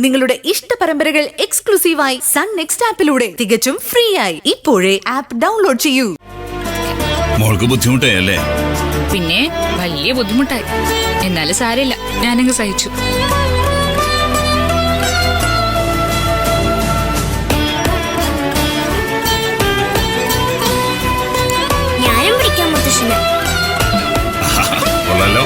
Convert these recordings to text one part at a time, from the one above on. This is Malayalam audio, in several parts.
നിങ്ങളുടെ ഇഷ്ട പരമ്പരകൾ എക്സ്ക്ലൂസീവായി സൺ നെക്സ്റ്റ് ആപ്പിലൂടെ തികച്ചും ഫ്രീ ആയി ഇപ്പോഴേ ആപ്പ് ഡൗൺലോഡ് ചെയ്യൂ. മോൾക്ക് ബുദ്ധിമുട്ടായല്ലേ? പിന്നെ വലിയ ബുദ്ധിമുട്ടായി. എന്നാലും സാരമില്ല, ഞാനങ്ങ് സഹിച്ചു. ഞാനും പിടിക്കാൻ മുത്തശ്ശന്. കൊള്ളാലോ.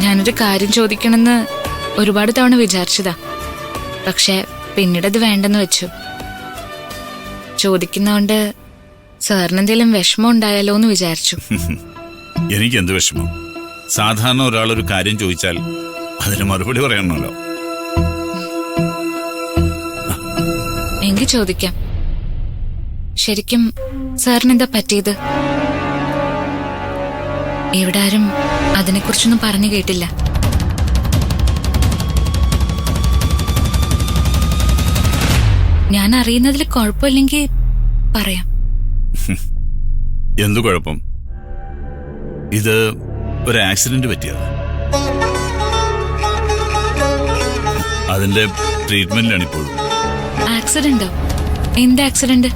ഞാനൊരു കാര്യം ചോദിക്കണമെന്ന് ഒരുപാട് തവണ വിചാരിച്ചതാ. പക്ഷെ പിന്നീടത് വേണ്ടെന്ന് വെച്ചു. ചോദിക്കുന്നോണ്ട് സാറിനെന്തെങ്കിലും വിഷമം ഉണ്ടായാലോ എന്ന് വിചാരിച്ചു. എനിക്ക് എന്ത് വിഷമം? സാധാരണ ഒരാളൊരു കാര്യം ചോദിച്ചാൽ അതിന് മറുപടി പറയണമല്ലോ. എങ്കിൽ ചോദിക്കാം. ശരിക്കും സാറിനെന്താ പറ്റിയത്? ഇവിടെ ആരും അതിനെക്കുറിച്ചൊന്നും പറഞ്ഞു കേട്ടില്ല. ഞാൻ അറിയുന്നതിൽ കുഴപ്പമില്ലെങ്കിൽ പറയാം. എന്തു കുഴപ്പം? ഇത് ഒരു ആക്സിഡന്റ് പറ്റിയത്. അതിന്റെ ട്രീറ്റ്മെന്റിലാണ് ഇപ്പോഴും. ആക്സിഡന്റോ? എന്ത് ആക്സിഡന്റ്?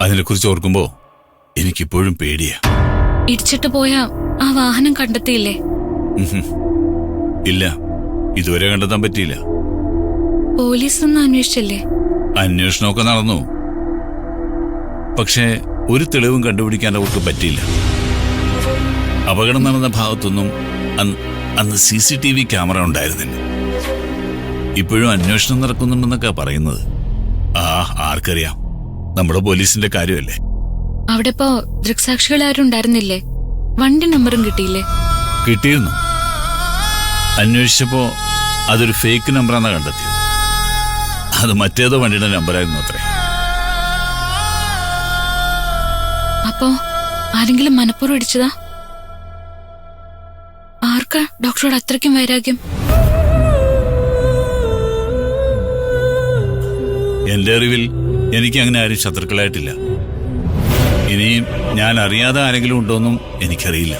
അതിനെക്കുറിച്ച് ഓർക്കുമ്പോ എനിക്കിപ്പോഴും പേടിയാ. ഇടിച്ചിട്ട് പോയ ആ വാഹനം കണ്ടെത്തിയില്ലേ? ഇല്ല, ഇതുവരെ കണ്ടെത്താൻ പറ്റിയില്ല. പോലീസ് ഒന്നും അന്വേഷിച്ചില്ലേ? അന്വേഷണമൊക്കെ നടന്നു. പക്ഷേ ഒരു തെളിവും കണ്ടുപിടിക്കാൻ അവർക്ക് പറ്റിയില്ല. അപകടം നടന്ന ഭാഗത്തൊന്നും അന്ന് CCTV ക്യാമറ ഉണ്ടായിരുന്നില്ല. ഇപ്പോഴും അന്വേഷണം നടക്കുന്നുണ്ടെന്നൊക്കെ പറയുന്നത്. ആർക്കറിയാം? നമ്മുടെ പോലീസിന്റെ കാര്യമല്ലേ. അവിടെ ഇപ്പോ ദൃക്സാക്ഷികൾ ആരും ഉണ്ടായിരുന്നില്ലേ? വണ്ടി നമ്പറും കിട്ടിയില്ലേ? കിട്ടിയിരുന്നു. അന്വേഷിച്ചപ്പോ അതൊരു ഫേക്ക് നമ്പറാണ് കണ്ടെത്തിയത്. അത് മറ്റേതോ വണ്ടിയുടെ നമ്പറായിരുന്നു അത്രേ. അപ്പോ ആരെങ്കിലും മനഃപൂർവ്വം ഇടിച്ചതാ? ആർക്കാ ഡോക്ടറോട് അത്രയ്ക്കും വൈരാഗ്യം? എന്റെ അറിവിൽ എനിക്ക് അങ്ങനെ ആരും ശത്രുക്കളായിട്ടില്ല. ഇനിയും ഞാൻ അറിയാതെ ആരെങ്കിലും ഉണ്ടോന്നും എനിക്കറിയില്ല.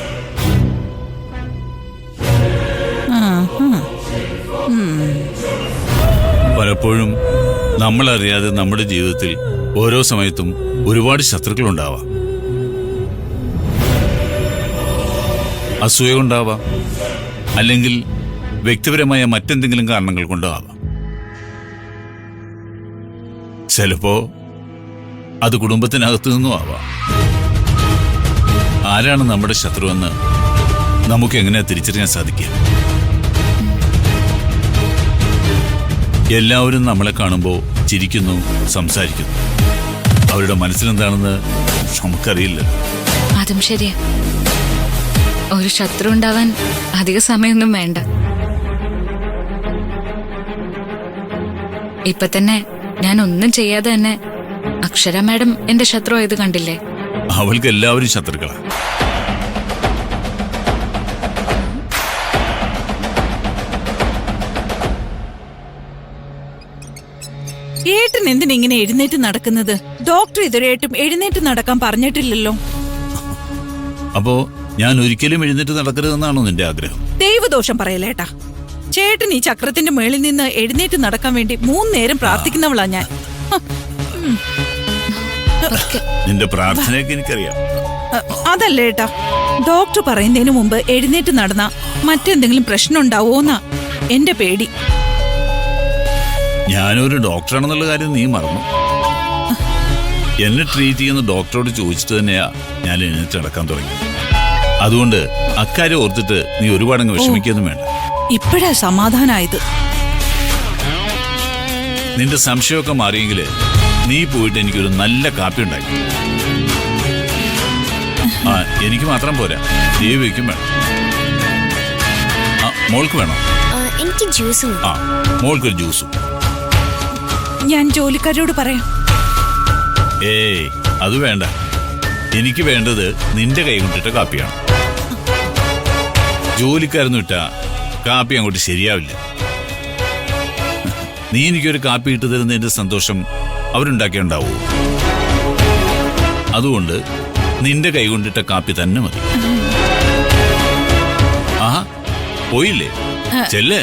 പലപ്പോഴും നമ്മളറിയാതെ നമ്മുടെ ജീവിതത്തിൽ ഓരോ സമയത്തും ഒരുപാട് ശത്രുക്കളുണ്ടാവാം. അസൂയ കൊണ്ടാവാം, അല്ലെങ്കിൽ വ്യക്തിപരമായ മറ്റെന്തെങ്കിലും കാരണങ്ങൾ കൊണ്ടോ ആവാം. ചിലപ്പോ അത് കുടുംബത്തിനകത്തു നിന്നും ആവാം. ആരാണ് നമ്മുടെ ശത്രുവെന്ന് നമുക്ക് എങ്ങനെ തിരിച്ചറിയാൻ സാധിക്കുക? എല്ലാവരും നമ്മളെ കാണുമ്പോൾ ചിരിക്കുന്നു, സംസാരിക്കുന്നു. അവരുടെ മനസ്സിലെന്താണെന്ന് നമുക്കറിയില്ല. അതും ശരിയാ. ഒരു ശത്രു ഉണ്ടാവാൻ അധിക സമയമൊന്നും വേണ്ട. ഇപ്പൊ തന്നെ ഞാൻ ഒന്നും ചെയ്യാതെ തന്നെ അക്ഷര മാഡം എന്റെ ശത്രു ആയത് കണ്ടില്ലേ? അവൾക്ക് എല്ലാവരും ശത്രുക്കളാ. ഏട്ടൻ എന്തിനിങ്ങനെ എഴുന്നേറ്റ് നടക്കുന്നത്? ഡോക്ടർ ഇതുവരെയായിട്ടും എഴുന്നേറ്റ് നടക്കാൻ പറഞ്ഞിട്ടില്ലല്ലോ. അപ്പോ ഞാൻ ഒരിക്കലും എഴുന്നേറ്റ് നടക്കരുതെന്നാണോ നിന്റെ ആഗ്രഹം? ദൈവദോഷം പറയലേട്ടാ. ചേട്ടൻ ഈ ചക്രത്തിന്റെ മേളിൽ നിന്ന് എഴുന്നേറ്റ് നടക്കാൻ വേണ്ടി 3 നേരം പ്രാർത്ഥിക്കുന്നവളാ ഞാൻ. നിന്റെ പ്രാർത്ഥനയൊക്കെ എനിക്കറിയാം. അതല്ലേ ഏട്ടാ, ഡോക്ടർ പറയുന്നതിന് മുമ്പ് എഴുന്നേറ്റ് നടന്ന മറ്റെന്തെങ്കിലും പ്രശ്നം ഉണ്ടാവോന്നാ എന്റെ പേടി. ഞാനൊരു ഡോക്ടറാണെന്നുള്ള കാര്യം നീ മറന്നു. എന്നെ ട്രീറ്റ് ചെയ്യുന്ന ഡോക്ടറോട് ചോദിച്ചിട്ട് തന്നെയാ ഞാൻ എഴുന്നേറ്റ് നടക്കാൻ തുടങ്ങി. അതുകൊണ്ട് അക്കാര്യം ഓർത്തിട്ട് നീ ഒരുപാടങ്ങ് വിഷമിക്കൊന്നും വേണ്ട. ഇപ്പോഴാ സമാധാനായത്. നിന്റെ സംശയമൊക്കെ മാറിയെങ്കിൽ നീ പോയിട്ട് എനിക്കൊരു നല്ല കാപ്പി ഉണ്ടാക്കി. എനിക്ക് മാത്രം പോരാ, ദേവിക്കും വേണം. മോൾക്ക് വേണോ? എനിക്ക് ജ്യൂസും. മോൾക്കൊരു ജ്യൂസും. ഞാൻ ജോലിക്കാരോട് പറയാം. ഏയ് അത് വേണ്ട. എനിക്ക് വേണ്ടത് നിന്റെ കൈ കൊണ്ടിട്ട കാപ്പിയാണ്. ജോലിക്കാരൊന്നും ഇട്ടാ കാപ്പി അങ്ങോട്ട് ശരിയാവില്ല. നീ എനിക്കൊരു കാപ്പി ഇട്ട് തരുന്നതിന്റെ സന്തോഷം അവരുണ്ടാക്കിയുണ്ടാവൂ. അതുകൊണ്ട് നിന്റെ കൈ കൊണ്ടിട്ട കാപ്പി തന്നെ മതി. ആഹാ, പോയില്ലേ? ചെല്ലേ,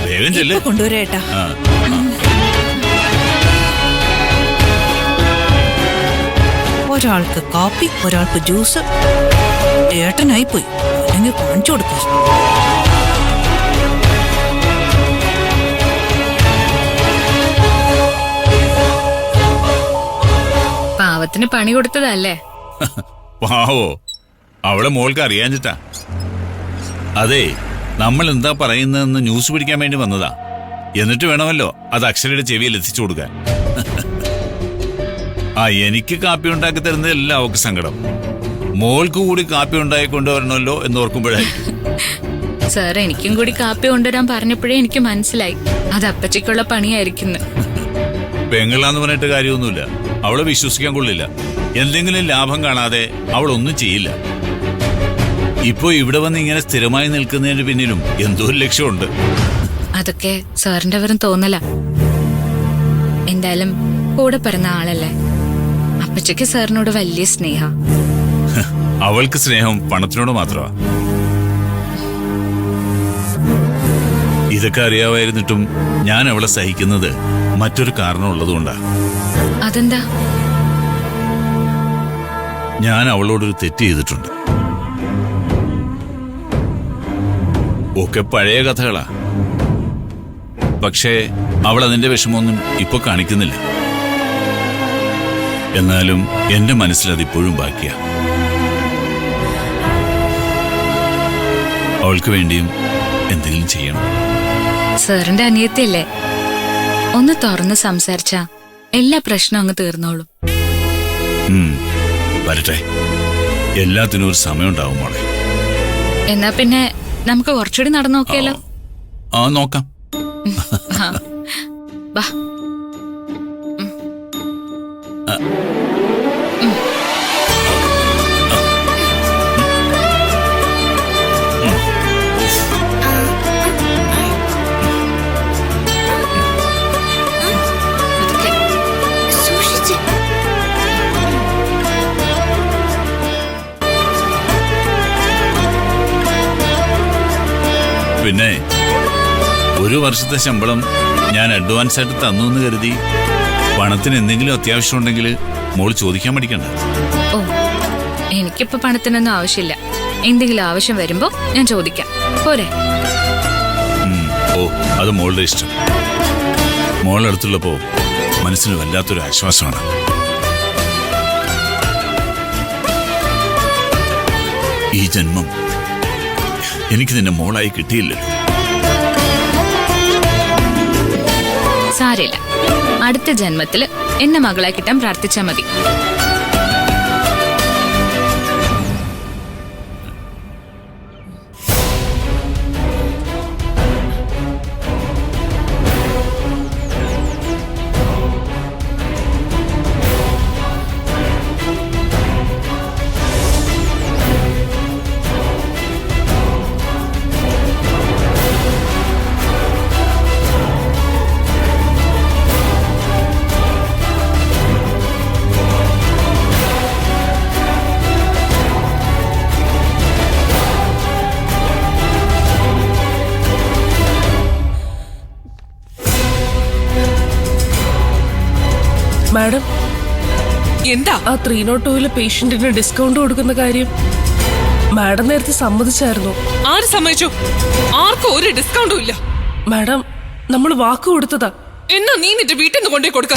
വേഗം ചെല്ലേ. കൊണ്ടുവരേട്ടാ. ഒരാൾക്ക് കാപ്പി, ഒരാൾക്ക് ജ്യൂസ്. ഏട്ടനായി പോയി. അല്ലെങ്കിൽ കാണിച്ചു കൊടുക്കും. പാവത്തിന് പണി കൊടുത്തതല്ലേ? പാവോ, അവളെ മോൾക്ക് അറിയാഞ്ഞിട്ടാ. അതെ, നമ്മൾ എന്താ പറയുന്നതെന്ന് ന്യൂസ് പിടിക്കാൻ വേണ്ടി വന്നതാ. എന്നിട്ട് വേണമല്ലോ അത് അക്ഷരയുടെ ചെവിയിൽ എത്തിച്ചു കൊടുക്കാൻ. എനിക്ക് കാപ്പി ഉണ്ടാക്കി തരുന്നതല്ല അവൾക്ക് സങ്കടം. മോൾക്ക് കൂടി കാപ്പി ഉണ്ടാക്കി കൊണ്ടുവരണമല്ലോ എന്നോർക്കുമ്പോഴായിരിക്കും. സാർ, എനിക്കും കൂടി കാപ്പി കൊണ്ടുവരാൻ പറഞ്ഞപ്പോഴേ എനിക്ക് മനസ്സിലായി അത് അപ്പച്ചിക്കുള്ള പണിയായിരിക്കുന്നു. പെങ്ങളാന്ന് പറഞ്ഞിട്ട് കാര്യമൊന്നുമില്ല. അവളെ വിശ്വസിക്കാൻ കൊള്ളില്ല. എന്തെങ്കിലും ലാഭം കാണാതെ അവളൊന്നും ചെയ്യില്ല. ഇപ്പോ ഇവിടെ വന്ന് ഇങ്ങനെ സ്ഥിരമായി നിൽക്കുന്നതിന് പിന്നിലും എന്തോ ഒരു ലക്ഷ്യമുണ്ട്. അതൊക്കെ സാറിന്റെ വെറും തോന്നല. എന്തായാലും കൂടെ പിറന്ന ആളല്ലേ. അപ്പച്ചയ്ക്ക് സാറിനോട് വലിയ സ്നേഹ. അവൾക്ക് സ്നേഹം പണത്തിനോട് മാത്രമാ. ഇതൊക്കെ അറിയാമായിരുന്നിട്ടും ഞാൻ അവളെ സഹിക്കുന്നത് മറ്റൊരു കാരണം ഉള്ളതുകൊണ്ടാ. അതെന്താ? ഞാൻ അവളോടൊരു തെറ്റ് ചെയ്തിട്ടുണ്ട്. ഒക്കെ പഴയ കഥകളാ. പക്ഷേ അവൾ അതിന്റെ വിഷമമൊന്നും ഇപ്പൊ കാണിക്കുന്നില്ല. എന്നാലും എന്റെ മനസ്സിൽ അതിപ്പോഴും ബാക്കിയാ. അവൾക്ക് വേണ്ടിയും എന്തെങ്കിലും ചെയ്യണം. സാറിന്റെ അനിയത്തിയല്ലേ, ഒന്ന് തുറന്ന് സംസാരിച്ചാ എല്ലാ പ്രശ്നവും അങ്ങ് തീർന്നോളും. വരട്ടെ, എല്ലാത്തിനും ഒരു സമയം ഉണ്ടാവും മോളെ. എന്നാ പിന്നെ നമുക്ക് കുറച്ചുകൂടി നടന്നു നോക്കിയാലോ? നോക്കാം. വാ. സൂക്ഷിച്ച്. പിന്നെ ഒരു വർഷത്തെ ശമ്പളം ഞാൻ അഡ്വാൻസ് ആയിട്ട് തന്നു എന്ന് കരുതി പണത്തിന് എന്തെങ്കിലും അത്യാവശ്യം ഉണ്ടെങ്കിൽ മോൾ ചോദിക്കാൻ മടിക്കണ്ട. ഓ, എനിക്കിപ്പോ പണത്തിനൊന്നും ആവശ്യമില്ല. എന്തെങ്കിലും ആവശ്യം വരുമ്പോ ഞാൻ ചോദിക്കാം, പോരെ? ഓ, അത് മോളുടെ ഇഷ്ടം. മോളടുത്തുള്ളപ്പോ മനസ്സിന് വല്ലാത്തൊരു ആശ്വാസമാണ്. ഈ ജന്മം എനിക്ക് നിന്നെ മോളായി കിട്ടിയില്ലല്ലോ. സാരില്ല, അടുത്ത ജന്മത്തില് എന്നെ മകളായി കിട്ടാൻ പ്രാർത്ഥിച്ചാ മതി. മാഡം, എന്താ ആ 302 പേഷ്യന്റിന് ഡിസ്കൗണ്ട് കൊടുക്കുന്ന കാര്യം മാഡം നേരത്തെ സമ്മതിച്ചായിരുന്നു. ആര് സമ്മതിച്ചു? ആർക്കും ഒരു ഡിസ്കൗണ്ടും ഇല്ല. മാഡം, നമ്മൾ വാക്ക് കൊടുത്തതാ. എന്നാ നീ നിന്റെ വീട്ടിൽ നിന്ന് കൊണ്ടേ കൊടുക്ക.